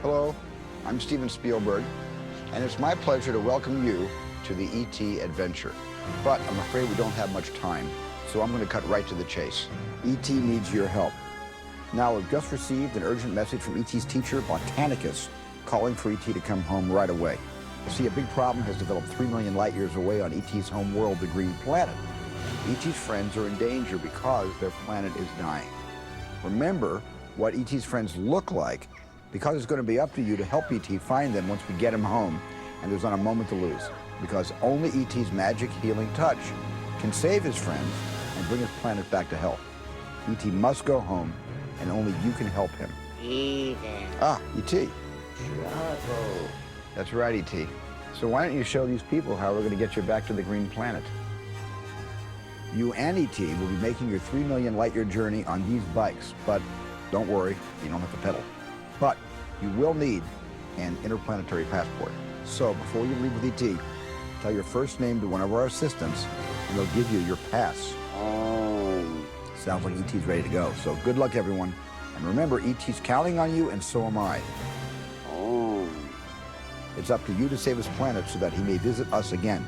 Hello, I'm Steven Spielberg, and it's my pleasure to welcome you to the E.T.Adventure. But I'm afraid we don't have much time, so I'm going to cut right to the chase. E.T. needs your help. Now, we've just received an urgent message from E.T.'s teacher, Botanicus, calling for E.T. to come home right away. See, a big problem has developed 3 million light years away on E.T.'s home world, the Green Planet. E.T.'s friends are in danger because their planet is dying. Remember what E.T.'s friends look like, because it's going to be up to you to help E.T. find them once we get him home, and there's not a moment to lose, because only E.T.'s magic healing touch can save his friends and bring his planet back to health. E.T. must go home, and only you can help him. Even. Ah, E.T. Trouble. That's right, E.T. So why don't you show these people how we're going to get you back to the Green Planet? You and E.T. will be making your 3 million light-year journey on these bikes, but don't worry, you don't have to pedal. But you will need an interplanetary passport. So before you leave with E.T., tell your first name to one of our assistants, and they'll give you your pass. Sounds like E.T.'s ready to go. So good luck, everyone. And remember, E.T.'s counting on you, and so am I. It's up to you to save his planet so that he may visit us again.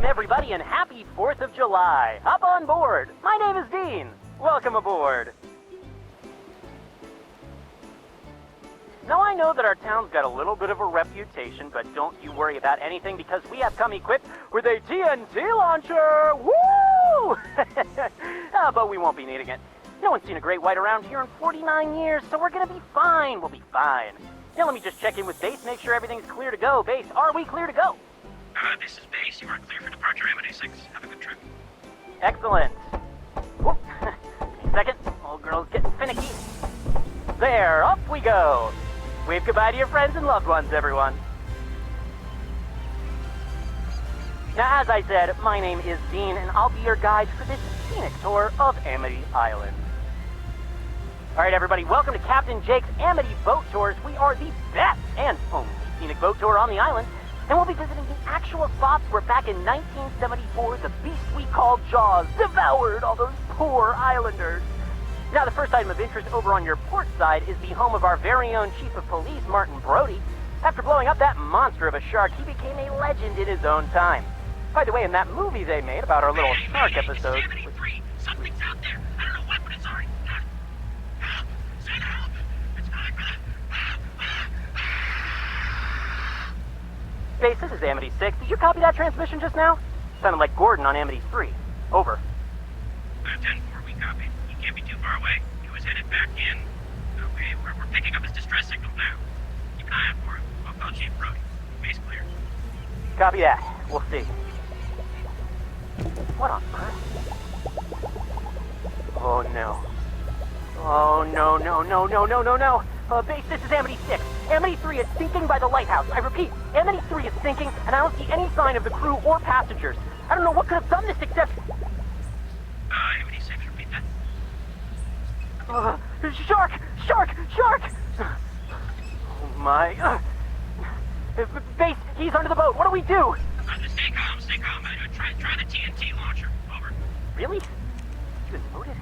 Welcome, everybody, and happy 4th of July. Hop on board. My name is Dean. Welcome aboard. Now, I know that our town's got a little bit of a reputation, but don't you worry about anything because we have come equipped with a TNT launcher! Woo! But we won't be needing it. No one's seen a great white around here in 49 years, so we're gonna be fine. We'll be fine. Now, let me just check in with Base, make sure everything's clear to go. Base, are we clear to go? This is Base. You are clear for departure, Amity 6. Have a good trip. Excellent. Whoop. Give me a second. Old girl's getting finicky. There, up we go. Wave goodbye to your friends and loved ones, everyone. Now, as I said, my name is Dean, and I'll be your guide for this scenic tour of Amity Island. All right, everybody, welcome to Captain Jake's Amity Boat Tours. We are the best and only scenic boat tour on the island, and we'll be visiting the actual spots where back in 1974, the beast we call Jaws devoured all those poor islanders. Now, the first item of interest over on your port side is the home of our very own Chief of Police, Martin Brody. After blowing up that monster of a shark, he became a legend in his own time. By the way, in that movie they made about our little shark episode... This is Amity 3. Something's out there. I don't know what, but it's already... Send help! It's coming for the... Base, this is Amity 6. Did you copy that transmission just now? Sounded like Gordon on Amity 3. Over. 10-4, we copy. He can't be too far away. He was headed back in. Okay, we're picking up his distress signal now. Keep an eye out for him. I'll call Chief Brody. Base clear. Copy that. We'll see. What on earth? Oh, no. Oh, no, no, no, no, no, no, no. Base, this is Amity 6. Amity 3 is sinking by the lighthouse. I repeat, Amity 3 is sinking, and I don't see any sign of the crew or passengers. I don't know what could have done this except... Amity 6, repeat that. Shark! Shark! Shark! Oh, my... Base, he's under the boat. What do we do? Stay calm, stay calm. Try the TNT launcher. Over. Really? He was loaded?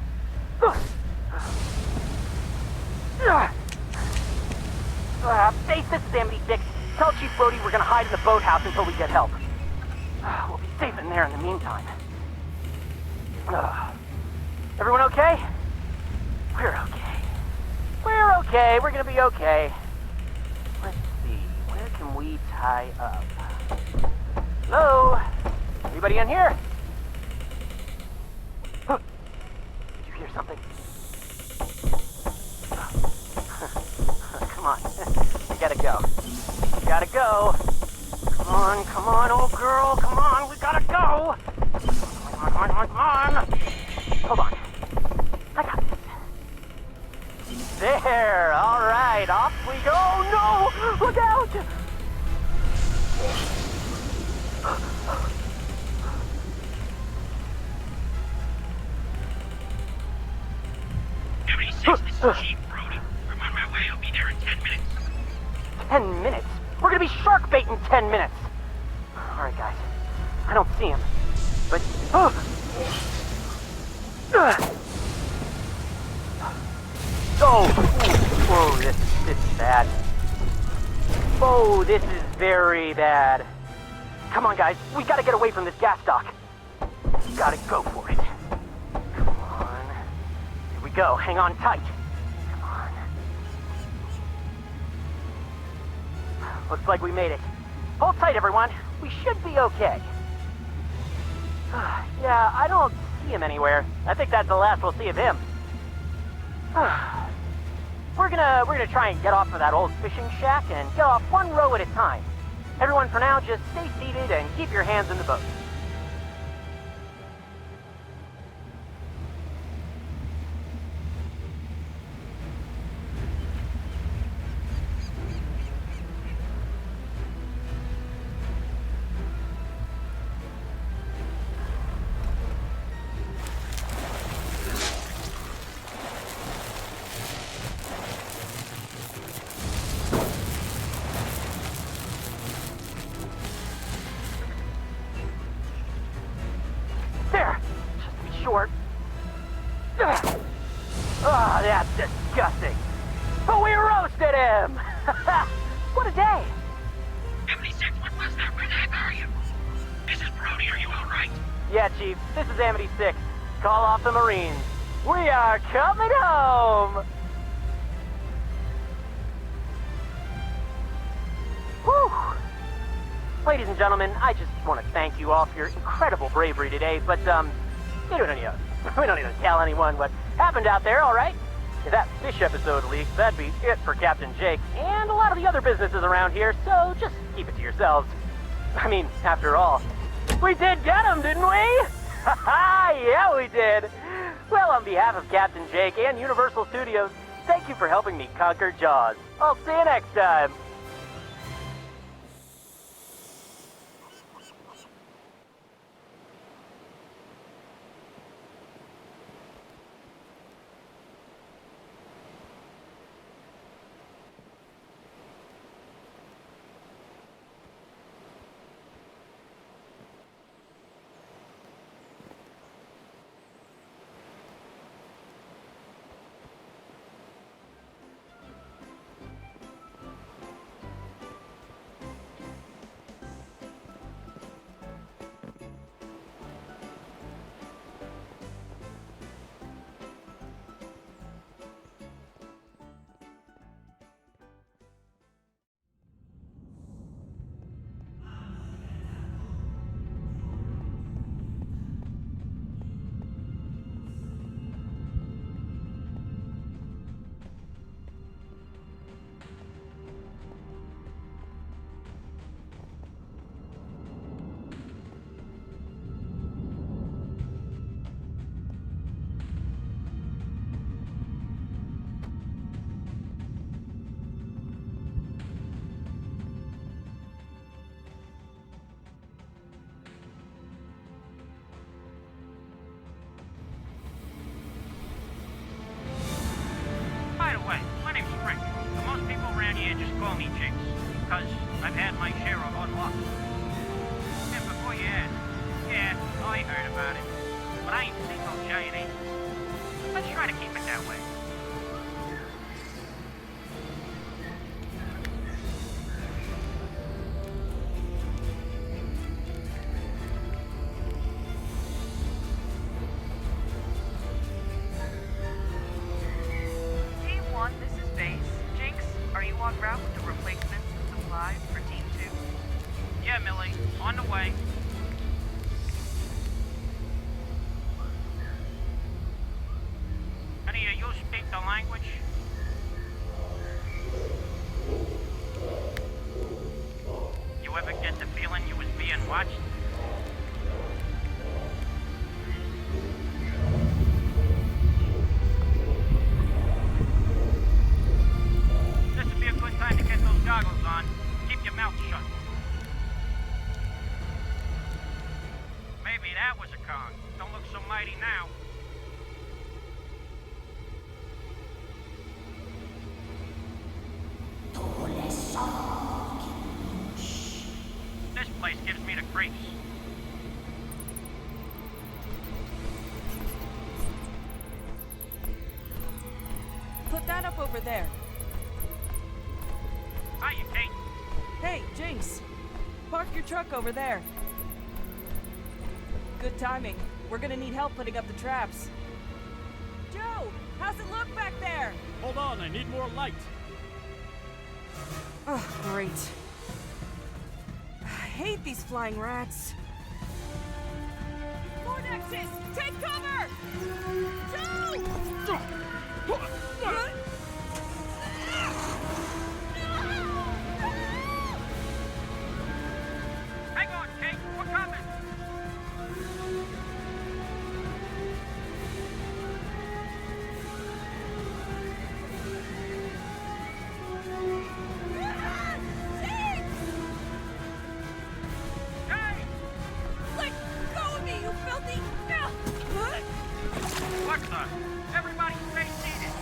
Base, this is Amity 6. Tell Chief Brody we're gonna hide in the boathouse until we get help. We'll be safe in there in the meantime. Everyone okay? We're okay. We're okay. We're gonna be okay. Let's see. Where can we tie up? Hello? Anybody in here? Did you hear something? Come on. We gotta go. We gotta go. Come on, old girl. Come on, we gotta go. Come on. Hold on. I got this. There. All right. Off we go. No! Look out! Amity 6, this is Chief Brody. I'm on my way. I'll be there in 10 minutes. 10 minutes? We're gonna be shark bait in 10 minutes. All right, guys. I don't see him, but... Oh, whoa, this is bad. Oh, this is very bad. Come on, guys. We gotta get away from this gas dock. Gotta go for it. Come on. Here we go. Hang on tight. Come on. Looks like we made it. Hold tight, everyone. We should be okay. Yeah, I don't see him anywhere. I think that's the last we'll see of him. We're gonna try and get off of that old fishing shack and get off one row at a time. Everyone, for now, just stay seated and keep your hands in the boat. There! Just to be short. Ah, that's disgusting. But we roasted him! What a day! Amity 6, what was that? Where the heck are you? This is Brody. Are you Yeah, Chief, this is Amity 6. Call off the Marines. We are coming home! Whew! Ladies and gentlemen, I just want to thank you all for your incredible bravery today, but, we don't need to tell anyone what happened out there, alright? If that fish episode leaks, that'd be it for Captain Jake and a lot of the other businesses around here, so just keep it to yourselves. I mean, after all, we did get him, didn't we? Haha, yeah, we did. Well, on behalf of Captain Jake and Universal Studios, thank you for helping me conquer Jaws. I'll see you next time. Call me Jinx, because I've had my share of odd luck. And before you ask, yeah, I heard about it, but I ain't seen no giant apes. Let's try to keep it that way. Route with the replacements and supplies for Team 2? Yeah, Millie. On the way. Honey, do you speak the language? You ever get the feeling you was being watched? Time to get those goggles on. Keep your mouth shut. Maybe that was a Kong. Don't look so mighty now. This place gives me the creeps. Put that up over there. Hiya, Kate. Hey, Jinx. Park your truck over there. Good timing. We're gonna need help putting up the traps. Joe, how's it look back there? Hold on, I need more light. Oh, great. I hate these flying rats. Vortexes! Take cover! Joe! Hang on, Kate. We're coming. Hey! Let go of me, you filthy... Alexa, everybody stay seated.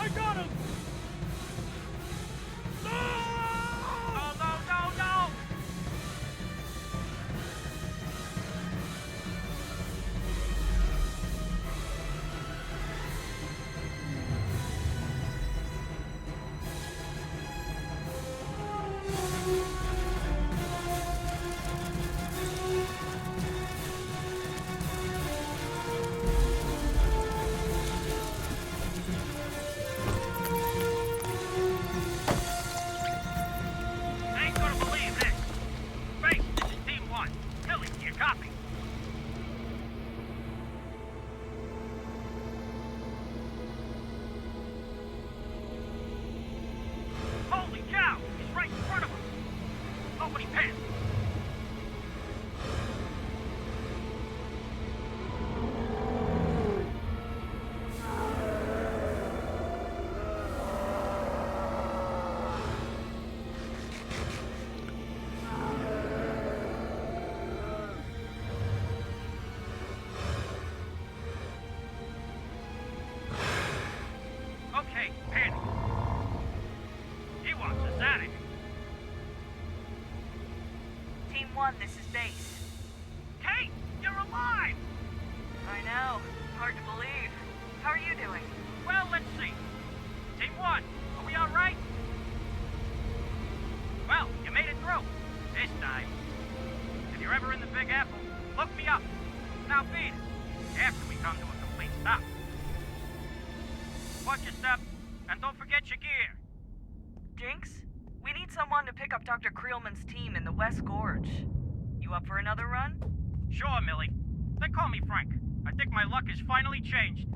I got him! No, no, no, no! Ain't gonna believe this. Face, this is Team 1. Tilly, do you copy? Holy cow! He's right in front of us. Nobody panic. Okay, panic. He wants us out of here. Team 1, this is Base. Kate, you're alive! I know. Hard to believe. How are you doing? Well, let's see. Team 1, are we all right? Well, you made it through. This time. If you're ever in the Big Apple, look me up. Now beat it. After we come to a complete stop. Watch your step, and don't forget your gear. Jinx? We need someone to pick up Dr. Creelman's team in the West Gorge. You up for another run? Sure, Millie. Then call me Frank. I think my luck has finally changed.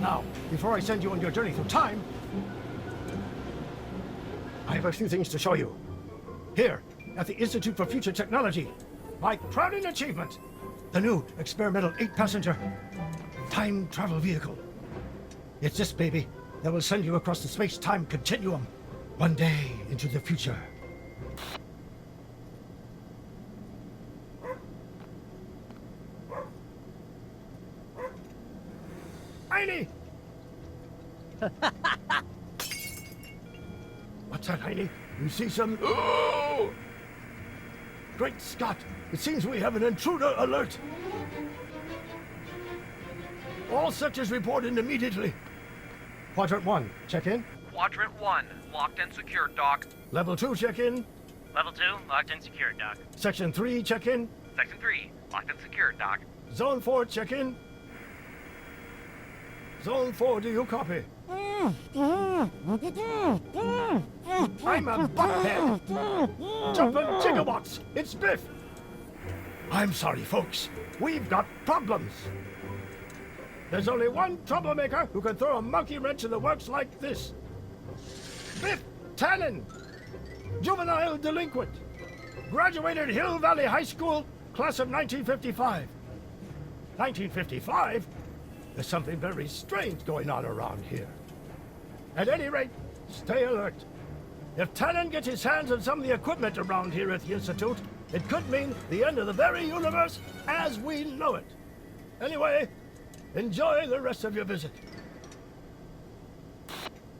Now, before I send you on your journey through time, I have a few things to show you. Here, at the Institute for Future Technology, my crowning achievement, the new experimental 8-passenger time travel vehicle. It's this baby that will send you across the space-time continuum, one day into the future. Heine! What's that, Heine? You see some... Oh! Great Scott! It seems we have an intruder alert! All sectors report in immediately. Quadrant 1, check in. Quadrant 1, locked and secured, Doc. Level 2, check in. Level 2, locked and secured, Doc. Section 3, check in. Section 3, locked and secured, Doc. Zone 4, check in. Zone 4, do you copy? I'm a buckhead. Jumping gigawatts. It's Biff. I'm sorry, folks. We've got problems. There's only one troublemaker who can throw a monkey wrench in the works like this. Biff Tannen. Juvenile delinquent. Graduated Hill Valley High School, class of 1955. 1955? There's something very strange going on around here. At any rate, stay alert. If Tannen gets his hands on some of the equipment around here at the Institute, it could mean the end of the very universe as we know it. Anyway, enjoy the rest of your visit.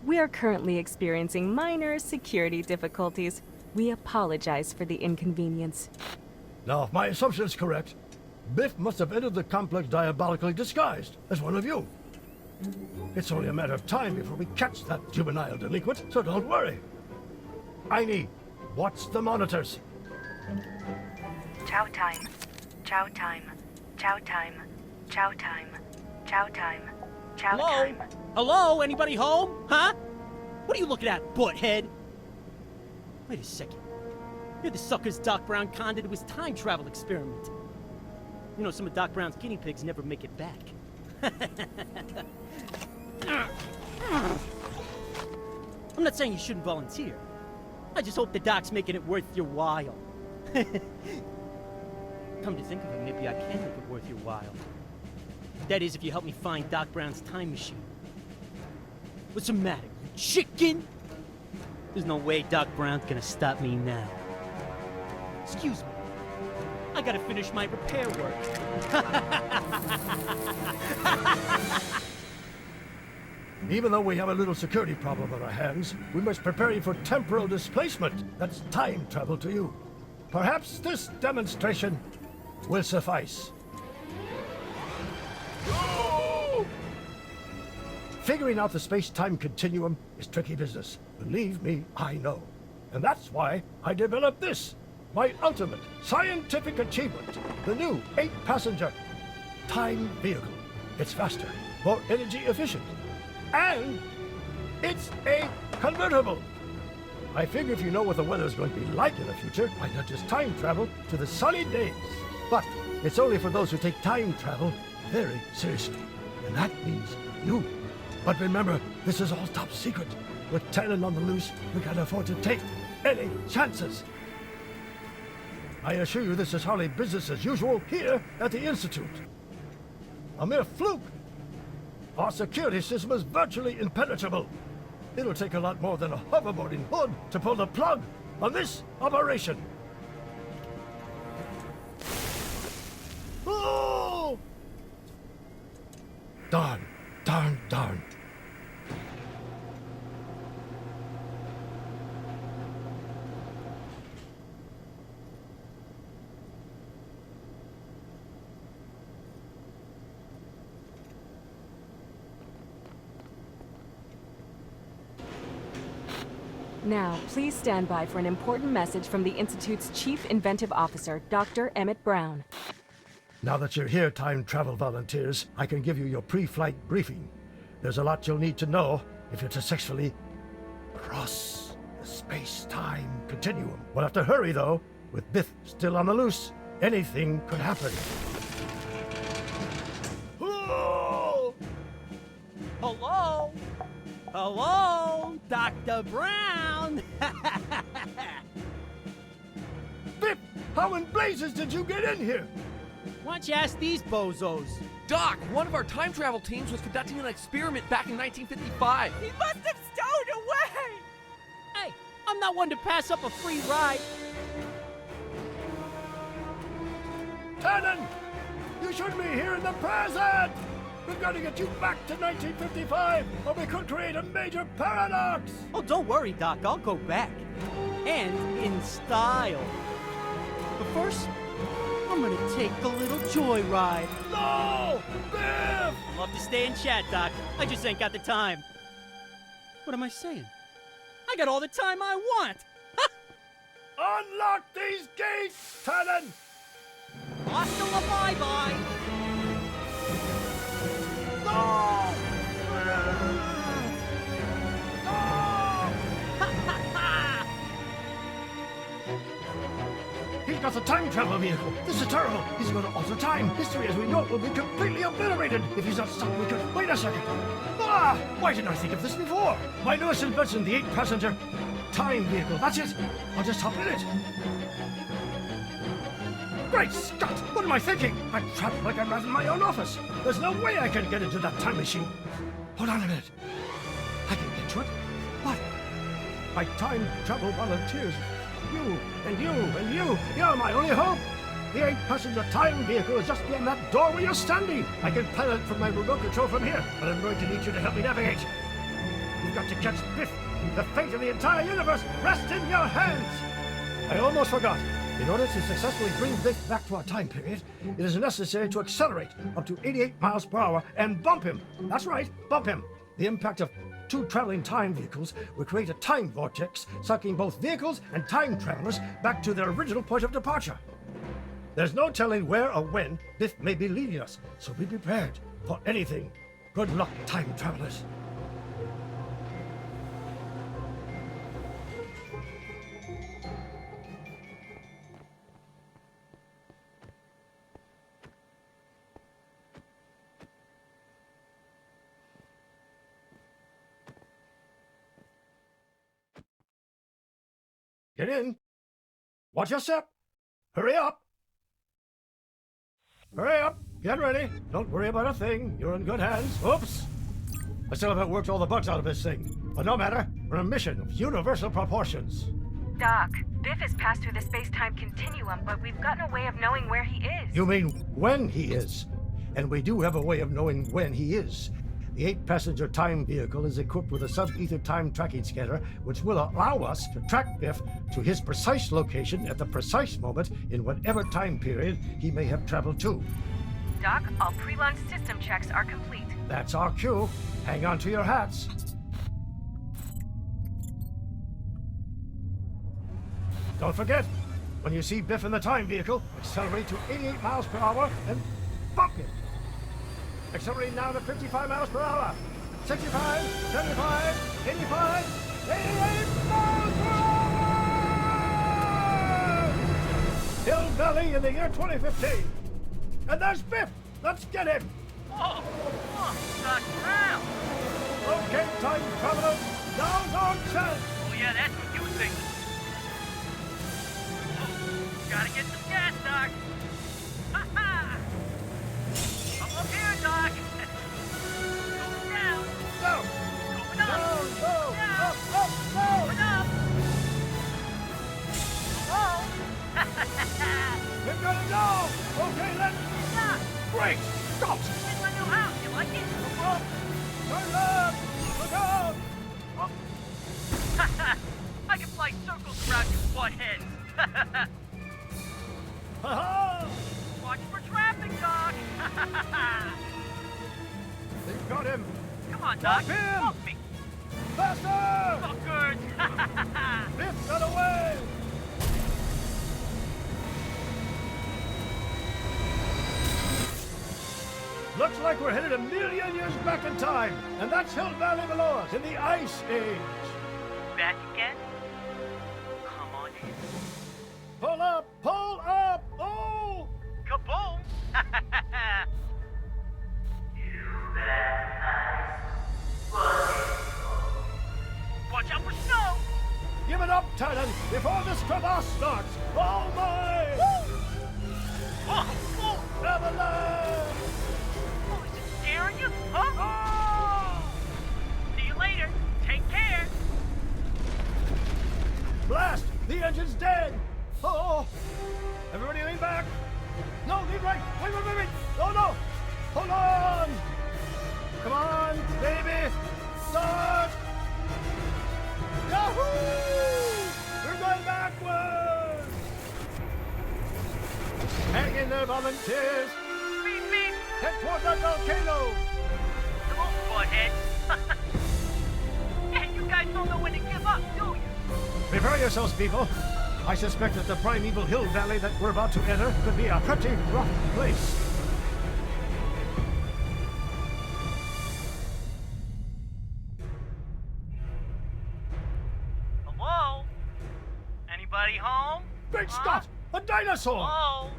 We are currently experiencing minor security difficulties. We apologize for the inconvenience. Now, if my assumption is correct, Biff must have entered the complex diabolically disguised as one of you. It's only a matter of time before we catch that juvenile delinquent, so don't worry. Aini, watch the monitors. Chow time. Chow time. Chow time. Chow time. Chow time. Chow Hello? time. Hello? Anybody home? Huh? What are you looking at, butthead? Wait a second. You're the suckers Doc Brown conned into his time travel experiment. You know, some of Doc Brown's guinea pigs never make it back. I'm not saying you shouldn't volunteer. I just hope the Doc's making it worth your while. Come to think of it, maybe I can make it worth your while. That is, if you help me find Doc Brown's time machine. What's the matter, you chicken? There's no way Doc Brown's gonna stop me now. Excuse me. I gotta finish my repair work. Even though we have a little security problem on our hands, we must prepare you for temporal displacement. That's time travel to you. Perhaps this demonstration will suffice. Figuring out the space-time continuum is tricky business. Believe me, I know. And that's why I developed this, my ultimate scientific achievement, the new 8-passenger time vehicle. It's faster, more energy efficient, and it's a convertible. I figure if you know what the weather's going to be like in the future, why not just time travel to the sunny days? But it's only for those who take time travel very seriously. And that means you. But remember, this is all top secret. With Tannen on the loose, we can't afford to take any chances. I assure you this is hardly business as usual here at the Institute. A mere fluke. Our security system is virtually impenetrable. It'll take a lot more than a hoverboarding hood to pull the plug on this operation. Oh! Darn, darn, darn. Now, please stand by for an important message from the Institute's Chief Inventive Officer, Dr. Emmett Brown. Now that you're here, time travel volunteers, I can give you your pre-flight briefing. There's a lot you'll need to know if you're to successfully cross the space-time continuum. We'll have to hurry, though. With Biff still on the loose, anything could happen. Oh! Hello? Hello, Dr. Brown? Biff, how in blazes did you get in here? Why don't you ask these bozos? Doc, one of our time travel teams was conducting an experiment back in 1955. He must have stowed away! Hey, I'm not one to pass up a free ride. Tannen, you shouldn't be here in the present! We've got to get you back to 1955, or we could create a major paradox! Oh, don't worry, Doc. I'll go back. And in style. But first, I'm gonna take a little joyride. No! Biff! Love to stay and chat, Doc. I just ain't got the time. What am I saying? I got all the time I want. Unlock these gates, Tannen! Hasta la bye-bye. No! He's got the time travel vehicle. This is terrible. He's going to alter time. History as we know it will be completely obliterated. If he's not stopped, we could... Wait a second. Ah! Why didn't I think of this before? My newest invention, the 8-passenger time vehicle. That's it. I'll just hop in it. Great Scott! What am I thinking? I'm trapped like a rat in my own office. There's no way I can get into that time machine. Hold on a minute. I can get to it. What? My time travel volunteers. You, and you, and you. You're my only hope. The 8-passenger time vehicle is just beyond that door where you're standing. I can pilot from my remote control from here, but I'm going to need you to help me navigate. You've got to catch Biff. The fate of the entire universe rests in your hands. I almost forgot. In order to successfully bring Biff back to our time period, it is necessary to accelerate up to 88 miles per hour and bump him. That's right, bump him. The impact of two traveling time vehicles will create a time vortex, sucking both vehicles and time travelers back to their original point of departure. There's no telling where or when Biff may be leading us, so be prepared for anything. Good luck, time travelers. Get in. Watch your step. Hurry up. Hurry up. Get ready. Don't worry about a thing. You're in good hands. Oops. I still haven't worked all the bugs out of this thing. But no matter. We're on a mission of universal proportions. Doc, Biff has passed through the space-time continuum, but we've gotten a way of knowing where he is. You mean when he is? And we do have a way of knowing when he is. The 8-passenger time vehicle is equipped with a sub-ether time tracking scanner, which will allow us to track Biff to his precise location at the precise moment in whatever time period he may have traveled to. Doc, all pre-launch system checks are complete. That's our cue. Hang on to your hats. Don't forget, when you see Biff in the time vehicle, accelerate to 88 miles per hour and bump him. Accelerating now to 55 miles per hour. 65, 75, 85, 88 miles per hour! Hill Valley in the year 2015. And there's Biff. Let's get him. Whoa! Doc Brown! Okay, time travelers, now's our chance. Oh yeah, that's what you think. Gotta get some gas, Doc. Ha ha! I'm up here, Doc. Going down. Go. Going up. Down, go. Down. Up, Going go. up. Whoa! We're gonna go. Okay, let's. Doc, Great. Stop. here's my new house. You like it? Up. Turn left. Look out. Up. I can fly circles around you buttheads. Ha-ha. Watch for traffic, Doc. They've got him. Come on, Doc. Stop him. Bump me. Faster. Fuckers. Biff got away. Looks like we're headed a million years back in time, and that's Hill Valley below us in the Ice Age. Back again? Come on in. Pull up! Pull up! Oh! Kaboom! Watch out for snow! Give it up, Titan, before this crevasse starts! Oh my! Whoa! Whoa! Avalanche! Oh, is it scaring you? Huh? Oh! See you later. Take care. Blast! The engine's dead! Oh! Everybody lean back! No, lean right! Wait! Oh no! Hold on! Come on, baby! Start! Yahoo! We're going backwards! Hang in there, volunteers! Beep, beep. Head toward that volcano! Come on, butthead. Yeah, you guys don't know when to give up, do you? Prepare yourselves, people. I suspect that the primeval hill valley that we're about to enter could be a pretty rough place. Hello? Anybody home? Great Scott! A dinosaur! Hello?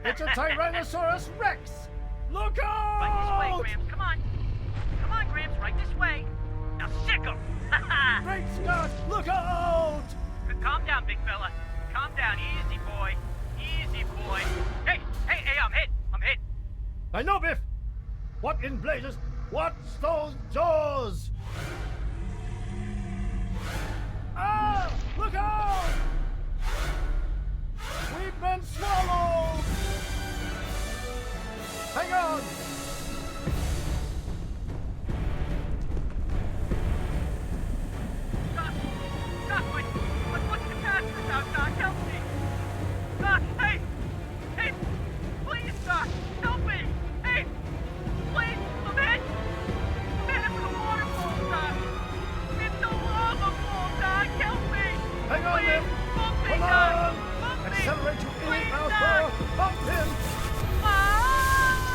It's a Tyrannosaurus Rex! Look Right this way, out! Gramps. Come on. Come on, Gramps. Right this way. Now sick 'em. Great Scott! Look out! Calm down, big fella. Calm down. Easy, boy. Easy, boy. Hey, I'm hit. I know, Biff! What in blazes? What's those jaws? Ah! Look out! We've been swallowed! Hang on! Doc, what's the fastest out, Doc? Help me. on him! Come on! Accelerate to 8 miles per hour! Bump him!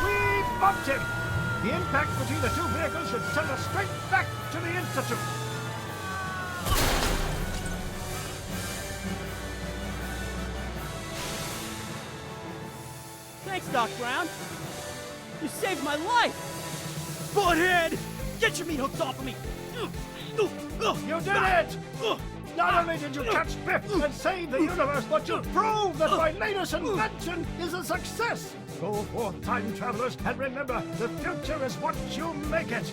We bumped him! The impact between the two vehicles should send us straight back to the Institute! Thanks, Doc Brown. You saved my life! Butthead! Get your meat hooks off of me! You did it! Not only did you catch Biff and save the universe, but you proved that my latest invention is a success! Go forth, time travelers, and remember, the future is what you make it!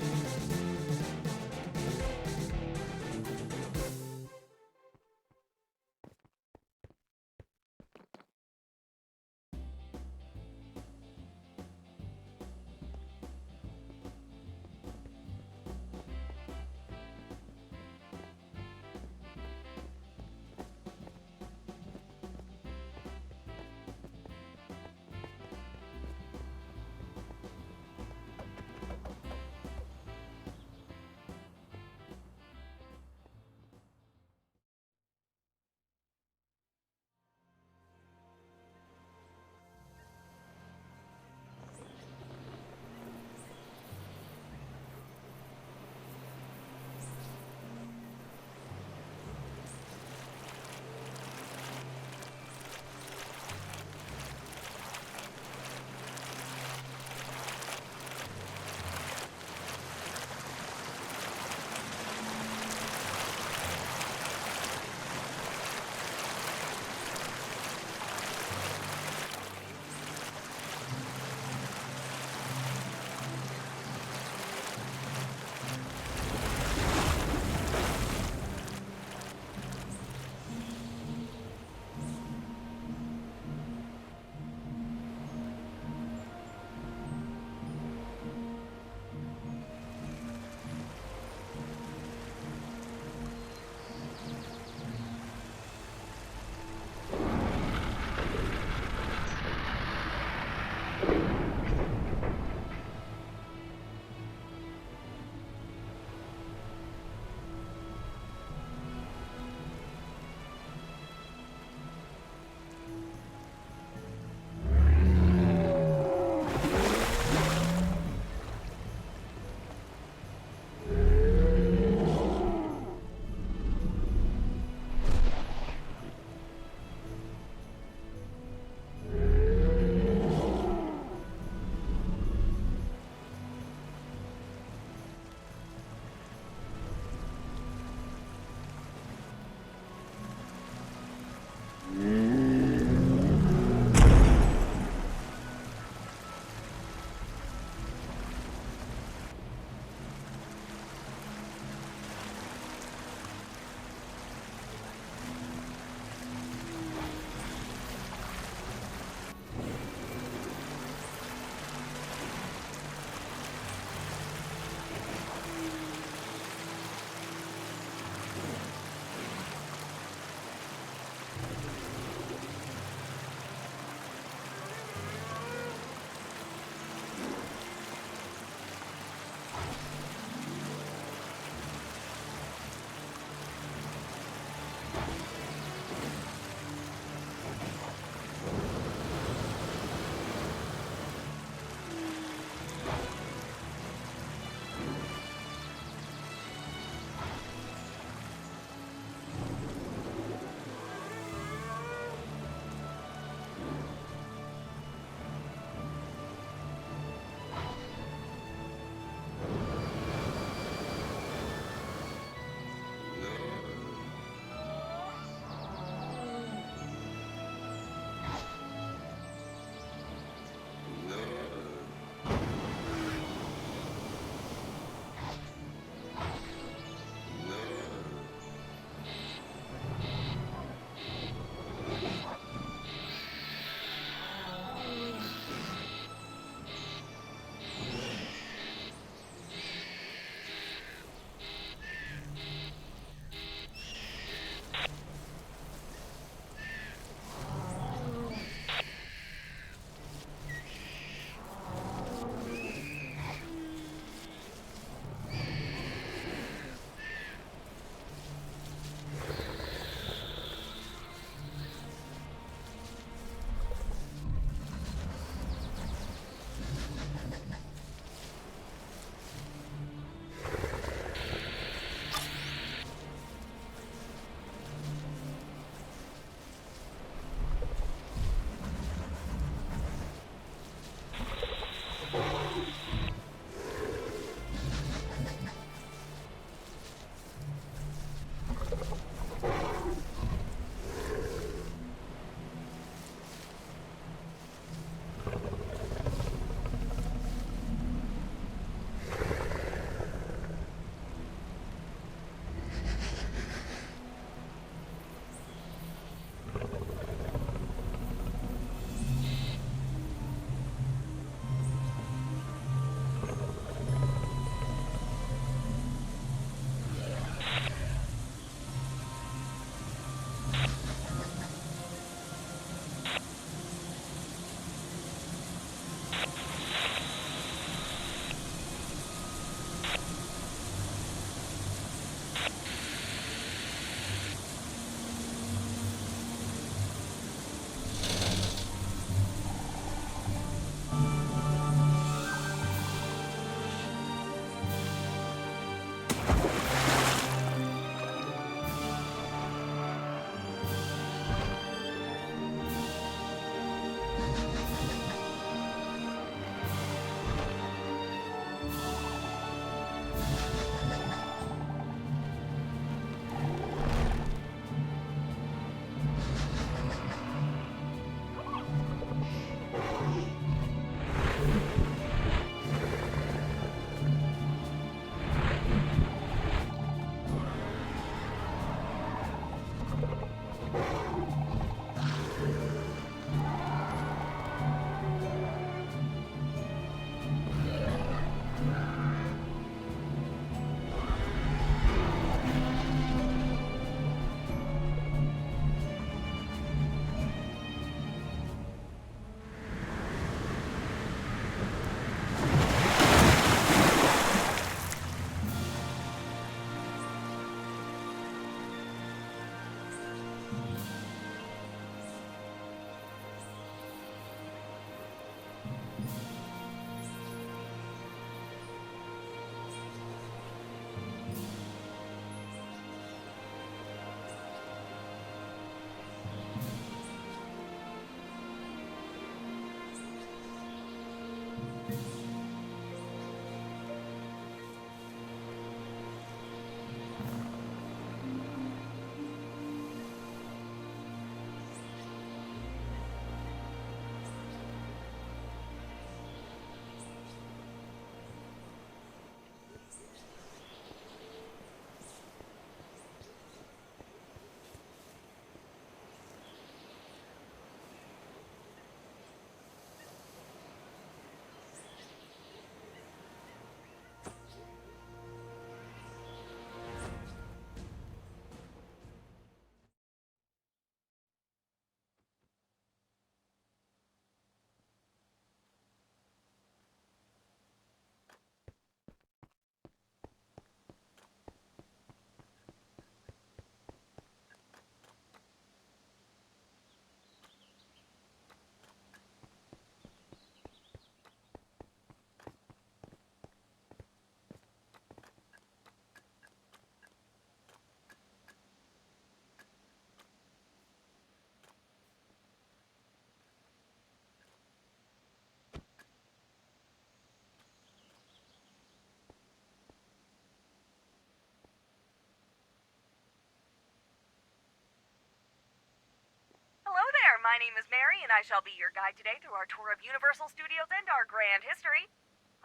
My name is Mary, and I shall be your guide today through our tour of Universal Studios and our grand history.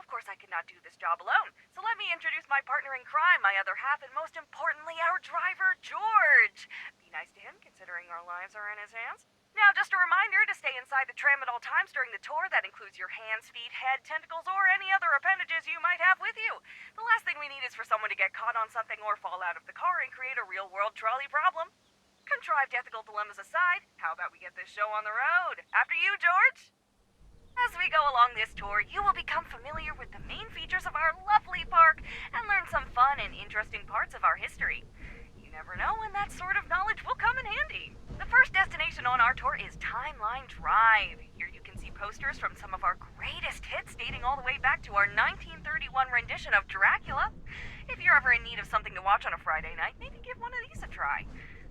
Of course, I could not do this job alone, so let me introduce my partner in crime, my other half, and most importantly, our driver, George. Be nice to him, considering our lives are in his hands. Now, just a reminder to stay inside the tram at all times during the tour. That includes your hands, feet, head, tentacles, or any other appendages you might have with you. The last thing we need is for someone to get caught on something or fall out of the car and create a real-world trolley problem. Contrived ethical dilemmas aside, how about we get this show on the road? After you, George! As we go along this tour, you will become familiar with the main features of our lovely park and learn some fun and interesting parts of our history. You never know when that sort of knowledge will come in handy. The first destination on our tour is Timeline Drive. Here you can see posters from some of our greatest hits dating all the way back to our 1931 rendition of Dracula. If you're ever in need of something to watch on a Friday night, maybe give one of these a try.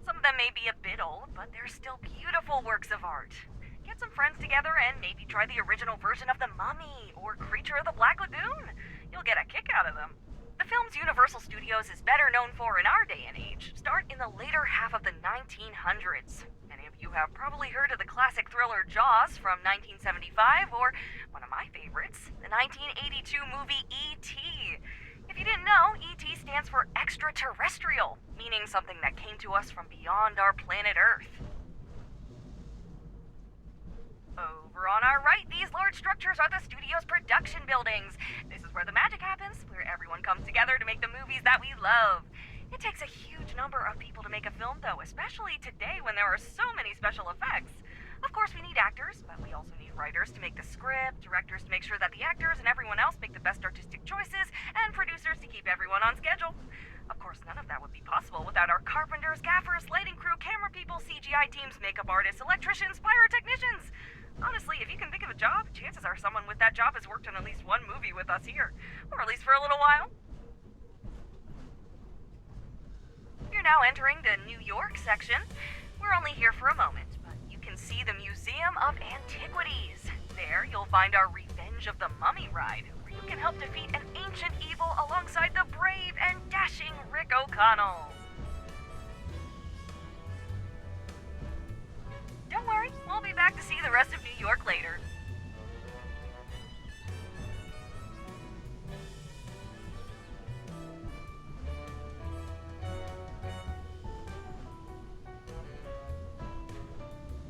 Some of them may be a bit old, but they're still beautiful works of art. Get some friends together and maybe try the original version of The Mummy or Creature of the Black Lagoon. You'll get a kick out of them. The films Universal Studios is better known for in our day and age start in the later half of the 1900s. Many of you have probably heard of the classic thriller Jaws from 1975, or one of my favorites, the 1982 movie E.T. If you didn't know, E.T. stands for extraterrestrial, meaning something that came to us from beyond our planet Earth. Over on our right, these large structures are the studio's production buildings. This is where the magic happens, where everyone comes together to make the movies that we love. It takes a huge number of people to make a film, though, especially today when there are so many special effects. Of course, we need actors, but we also need writers to make the script, directors to make sure that the actors and everyone else make the best artistic choices, and producers to keep everyone on schedule. Of course, none of that would be possible without our carpenters, gaffers, lighting crew, camera people, CGI teams, makeup artists, electricians, pyrotechnicians. Honestly, if you can think of a job, chances are someone with that job has worked on at least one movie with us here. Or at least for a little while. You're now entering the New York section. We're only here for a moment, but you can see the Museum of Antiquities. There, you'll find our Revenge of the Mummy ride, where you can help defeat an ancient evil alongside the brave and dashing Rick O'Connell. Don't worry, we'll be back to see the rest of New York later.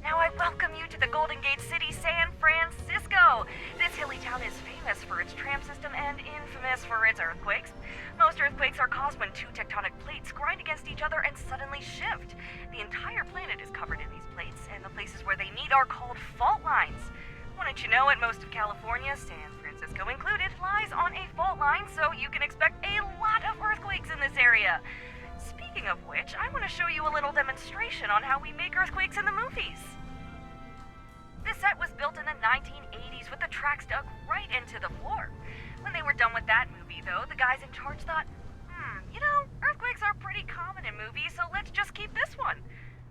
Now I welcome you to the Golden Gate City, San Francisco. This hilly town is famous for its tram system and infamous for its earthquakes. Most earthquakes are caused when two tectonic plates grind against each other and suddenly shift. The entire planet is covered in these plates, and the places where they meet are called fault lines. Wouldn't you know it, most of California, San Francisco included, lies on a fault line, so you can expect a lot of earthquakes in this area. Speaking of which, I want to show you a little demonstration on how we make earthquakes in the movies. This set was built in the 1980s with the tracks dug right into the floor. When they were done with that movie, though, the guys in charge thought, you know, earthquakes are pretty common in movies, so let's just keep this one.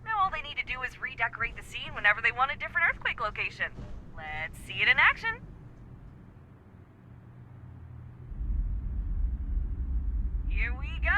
Now all they need to do is redecorate the scene whenever they want a different earthquake location. Let's see it in action. Here we go.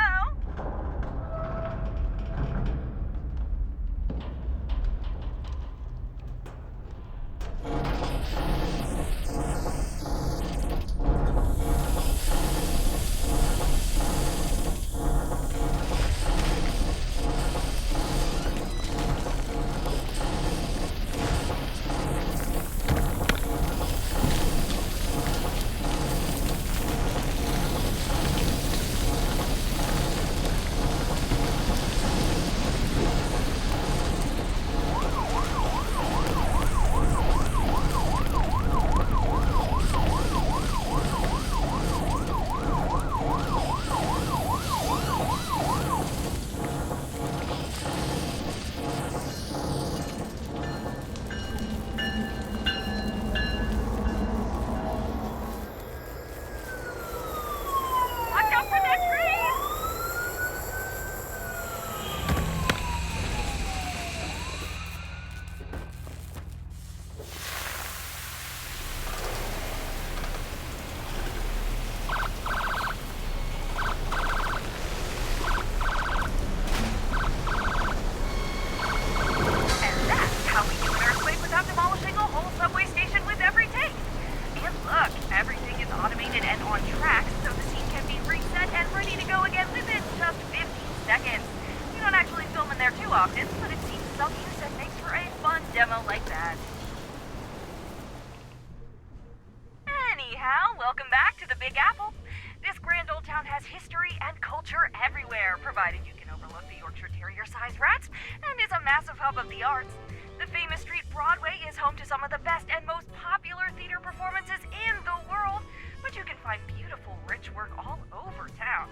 history and culture everywhere, provided you can overlook the Yorkshire Terrier-sized rats, and is a massive hub of the arts. The famous street Broadway is home to some of the best and most popular theater performances in the world, but you can find beautiful, rich work all over town.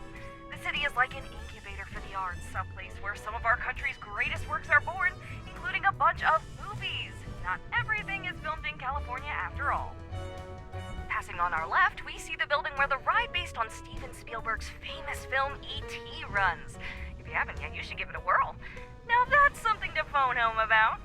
The city is like an incubator for the arts, a place where some of our country's greatest works are born, including a bunch of movies. Not everything is filmed in California after all. Passing on our left, we see the building where the ride based on Steven Spielberg's famous film E.T. runs. If you haven't yet, you should give it a whirl. Now that's something to phone home about.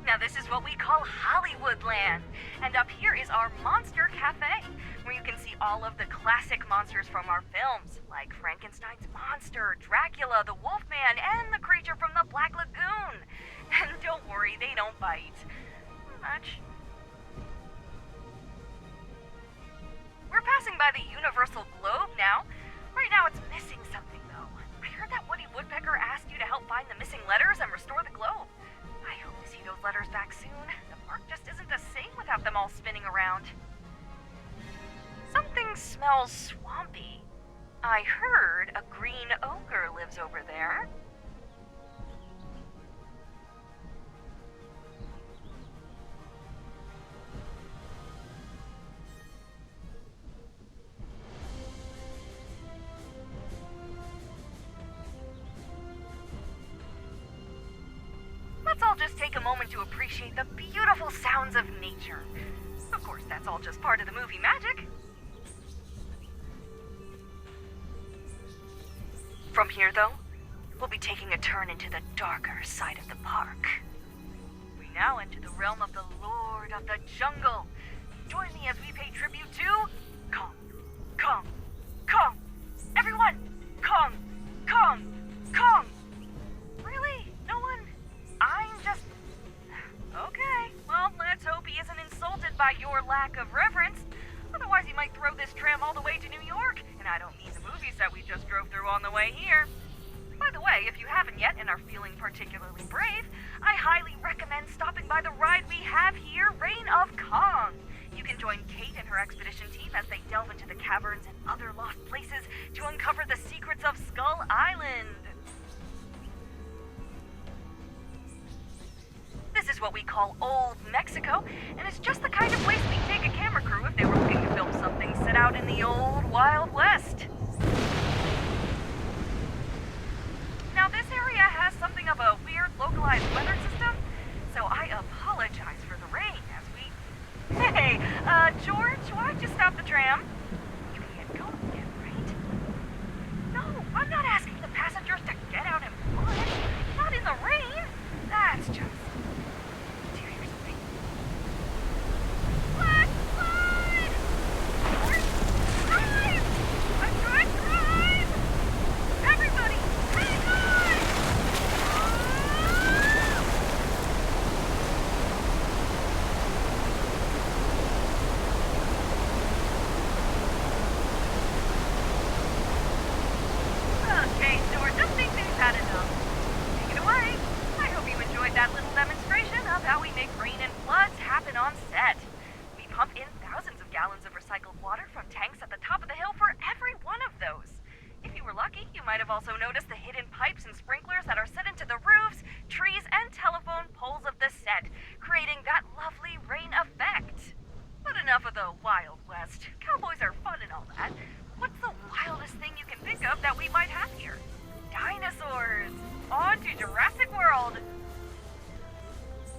Now this is what we call Hollywoodland. And up here is our Monster Cafe, where you can see all of the classic monsters from our films, like Frankenstein's monster, Dracula, the Wolfman, and the creature from the Black Lagoon. And don't worry, they don't bite much. We're passing by the Universal Globe now. Right now it's missing something, though. I heard that Woody Woodpecker asked you to help find the missing letters and restore the globe. I hope to see those letters back soon. The park just isn't the same without them all spinning around. Something smells swampy. I heard a green ogre lives over there. Let's all just take a moment to appreciate the beautiful sounds of nature. Of course, that's all just part of the movie magic. From here, though, we'll be taking a turn into the darker side of the park. We now enter the realm of the Lord of the Jungle. Join me as we pay tribute to Kong, Kong, Kong. Everyone, Kong, Kong, Kong. Really? No one? I'm just... Okay, well, let's hope he isn't insulted by your lack of reverence. Otherwise, he might throw this tram all the way to New York, and I don't mean the movies that we just drove through on the way here. By the way, if you haven't yet and are feeling particularly brave, I highly recommend stopping by the ride we have here, Reign of Kong. You can join Kate and her expedition team as they delve into the caverns and other lost places to uncover the secrets of Skull Island. This is what we call Old Mexico, and it's just the kind of place we'd take a camera crew if they were looking to film something set out in the old Wild West. Now this area has something of a weird localized weather system, so I apologize for the rain as we... Hey, George, why don't you stop the tram? You can't go again, right? No, I'm not asking the passengers to get out and run. Not in the rain. That's just...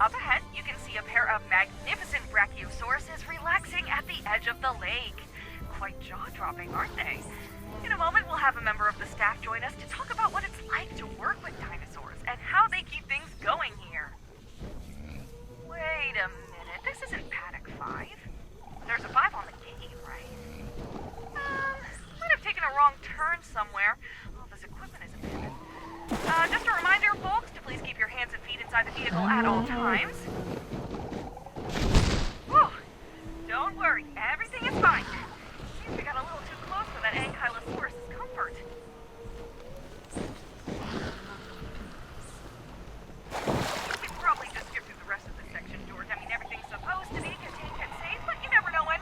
Up ahead, you can see a pair of magnificent brachiosauruses relaxing at the edge of the lake. Quite jaw-dropping, aren't they? In a moment, we'll have a member of the staff join us to talk about what it's like to work with dinosaurs and how they keep things going here. Wait a minute, this isn't Paddock 5. There's a 5 on the gate, right? Might have taken a wrong turn somewhere. Oh, this equipment is abandoned. Just a reminder, folks, to please keep your hands and feet inside the vehicle at all times. Whew. Don't worry, everything is fine. Seems we got a little too close for that Ankylosaurus' comfort. You could probably just skip through the rest of this section, George. I mean, everything's supposed to be contained and safe, but you never know when...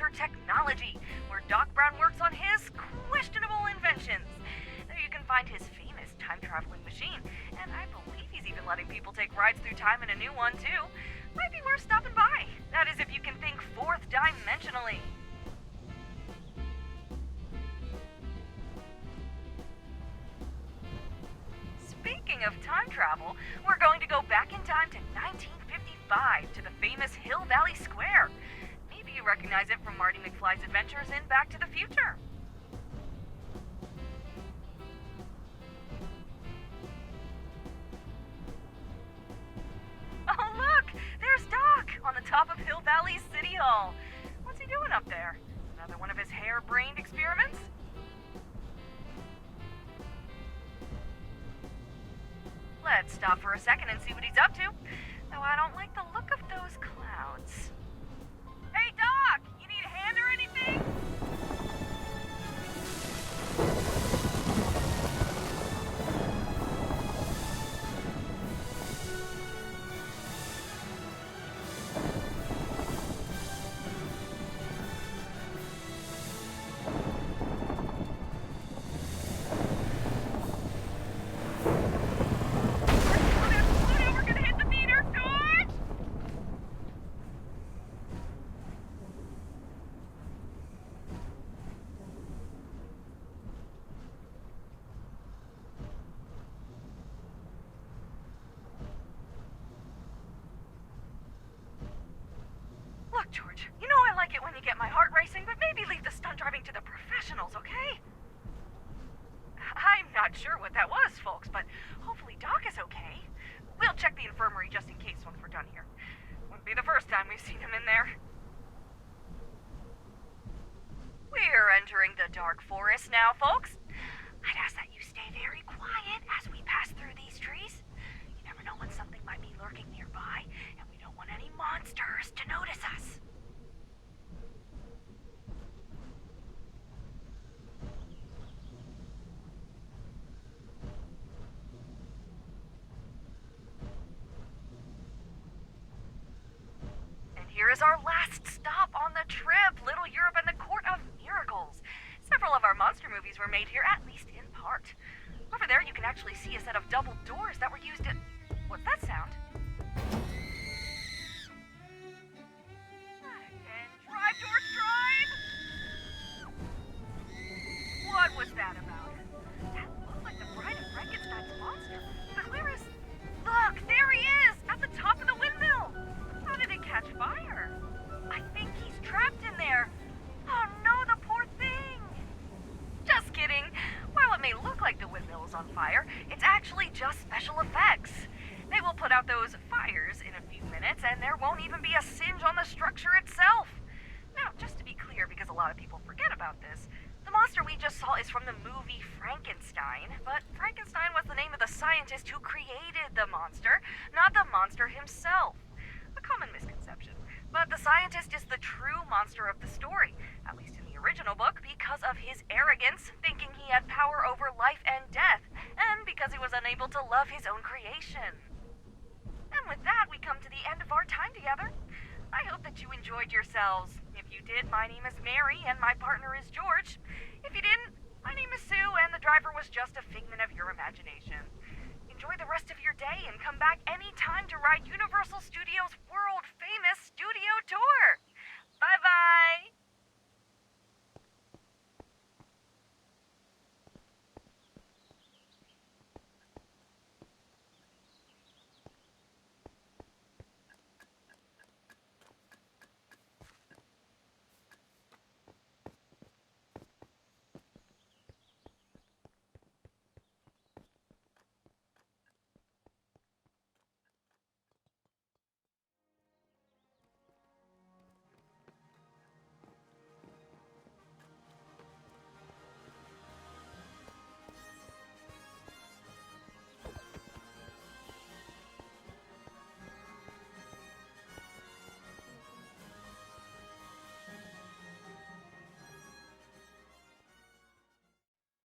Adventure Technology, where Doc Brown works on his questionable inventions. There you can find his famous time-traveling machine, and I believe he's even letting people take rides through time in a new one, too. Might be worth stopping by. That is if you can think fourth dimensionally. Speaking of time travel, we're going to go back in time to 1955 to the famous Hill Valley Square. Maybe you recognize it from Marty McFly's adventures in Back to the Future. Oh look! There's Doc on the top of Hill Valley City Hall. What's he doing up there? Another one of his hair-brained experiments? Let's stop for a second and see what he's up to. Though I don't like the look of those clouds. Hey, Doc! You need a hand or anything? Look, George, you know I like it when you get my heart racing, but maybe leave the stunt driving to the professionals, okay? I'm not sure what that was, folks, but hopefully Doc is okay. We'll check the infirmary just in case once we're done here. Wouldn't be the first time we've seen him in there. We're entering the dark forest now, folks. I'd ask that you stay very quiet as we pass through these trees. You never know when something might be lurking nearby, and we don't want any monsters to notice us. And here is our last stop on the trip, Little Europe and the Court of Miracles. Several of our monster movies were made here, at least in part. Over there, you can actually see a set of double doors that were used in... What's that sound? And drive, George, drive! What was that about? That looked like the bride of Frankenstein's monster. But where is... Look, there he is! At the top of the windmill! How did it catch fire? I think he's trapped in there. Oh no, the poor thing! Just kidding. While it may look like the windmill is on fire, it's actually just special effects. They will put out those fires in a few minutes, and there won't even be a singe on the structure itself. Now, just to be clear, because a lot of people forget about this, the monster we just saw is from the movie Frankenstein, but Frankenstein was the name of the scientist who created the monster, not the monster himself. A common misconception. But the scientist is the true monster of the story, at least in the original book, because of his arrogance, thinking he had power over life and death, and because he was unable to love his own creation. And with that, we come to the end of our time together. I hope that you enjoyed yourselves. If you did, my name is Mary, and my partner is George. If you didn't, my name is Sue, and the driver was just a figment of your imagination. Enjoy the rest of your day and come back anytime to ride Universal Studios' world-famous studio tour. Bye-bye!